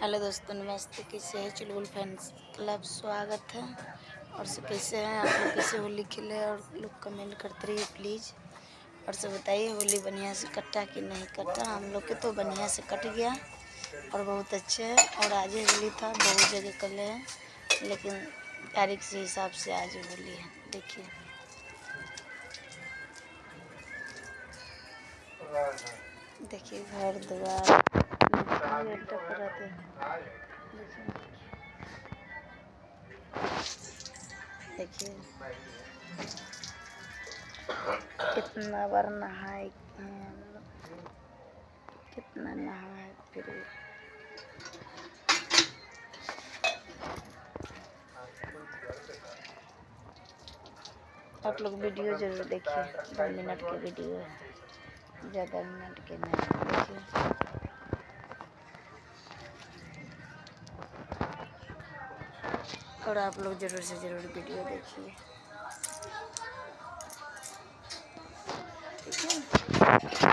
Hello दोस्तों, नमस्ते। कैसे हैं चुलबुल फैंस क्लब, स्वागत है। और सब कैसे हैं आप लोग? कैसे होली खेले और लोग कमेंट करते रहिए प्लीज़। और सब बताइए होली बढ़िया से कटा कि नहीं कटा। हम लोग के तो बढ़िया से कट गया और बहुत अच्छे है। और आज ही होली था, बहुत जगह कले हैं, लेकिन तारीख से हिसाब से आज ही होली है। देखिए देखिए घर द्वार देखिए कितना बार नहाए हैं हम लोग, कितना नहाए फिर भी। आप लोग वीडियो जरूर देखिए, 2 मिनट की वीडियो है, ज़्यादा मिनट के नहीं। देखिए और आप लोग ज़रूर से ज़रूर वीडियो देखिए, ठीक है।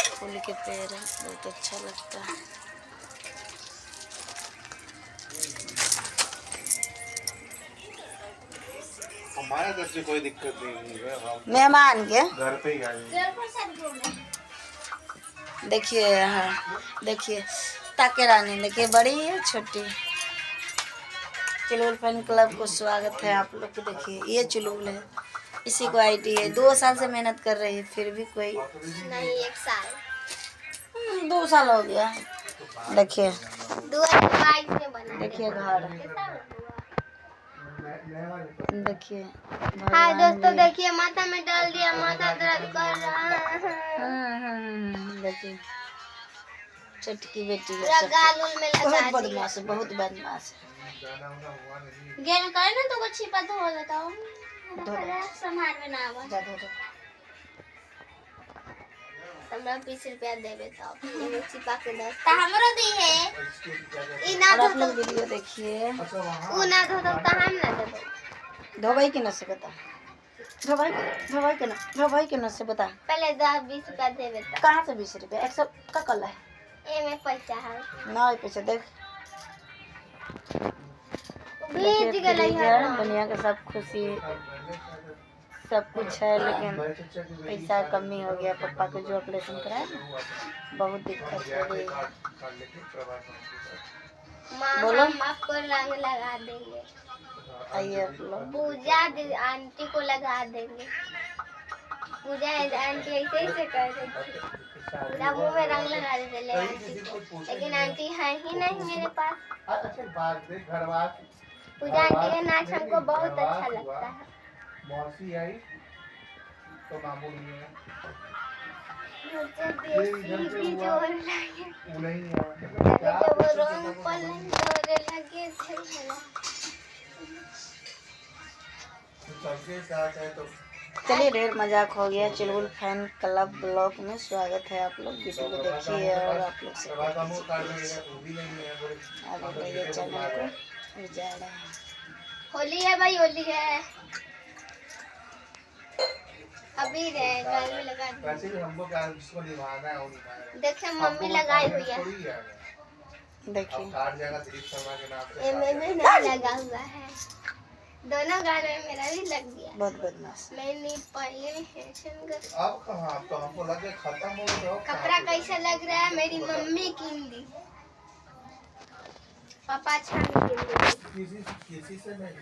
फूल के पेड़ है, बहुत अच्छा लगता है। हमारे तरफ से कोई दिक्कत नहीं है, मेहमान के घर पे ही आएंगे। देखिए, हाँ देखिए ताके रानी, देखिए बड़ी है छोटी। चुलबुल फैन क्लब को स्वागत है आप लोग को। देखिए ये चुलबुल है, इसी को आईडी है। 2 साल से मेहनत कर रही है, फिर भी कोई नहीं, 1 साल 2 साल हो गया। देखिए 2022 में बना। देखिए घर, देखिए हाय भगवान दोस्तों, भी। देखिए माथा में डाल दिया, माथा दर्द कर रहा है। देखिए चटकी बेटी है, पूरा गाल उल में लगा बहुत दिया। बदमाश है, बहुत बदमाश है। गेन करे ना तो कुछ छिपा तो हो जाता हो। संभाल में ना आवा। जा दो। हमरा 20 रुपया देबे तब एगो छिपा के 10 ता हमरो दी है। ई ना और दो आप लोग वीडियो देखिए। उ ना दो तो हम ना देबो। धोबाई के न से बता, धोबाई के न से बता। पहले 10-20 रुपया देबे तब। कहाँ से 20 रुपया? 100 का कल है ए में पैसा है ना, पैसे देख। भेज देखिए गेलै फ्रीजर, है। दुनिया का सब खुशी सब कुछ है, लेकिन पैसा कमी हो गया। पापा को जो ऑपरेशन कराया ना, बहुत दिक्कत हो गई। बोलो। हम आपको रंग लगा देंगे। आइए आप लोग। पूजा आंटी को लगा देंगे। पूजा आंटी ऐसे ही से कर रही थी, पूरा मुंह में रंग लगा देते ले आंटी को, लेकिन आंटी है ही नहीं मेरे पास। पूजा आंटी का नाच हमको बहुत अच्छा लगता है। मौसी आई तो मामू नहीं है, मुझे बेसी भी जोर लगे, नहीं है जब वो रंग पर जोर लगे थे मला। सबके साथ है तो चलिए, ढेर मजाक हो गया। चुलबुल फैन क्लब ब्लॉग में स्वागत है आप लोग। वीडियो को देखिए और आप लोग से आगे बढ़िए चैनल को जा रहे हैं। होली है भाई, होली है। अभी रे गाल में लगा दे। वैसे भी हमको क्या जिसको निभाना है वो निभाएगा। देखिए मम्मी लगाई हुई है। देखिए काट जाएगा दिलीप शर्मा के नाम से। ये में भी नहीं लगा हुआ है, दोनों गाल में मेरा भी लग गया। बहुत बदमाश। मैंने पहले फैशन कर। अब कहाँ, अब तो हमको लगे खत्म हो गया। कपड़ा कैसा लग रहा है? मेरी मम्मी कीन दी, पापा छान कीन दी। किसी से नहीं।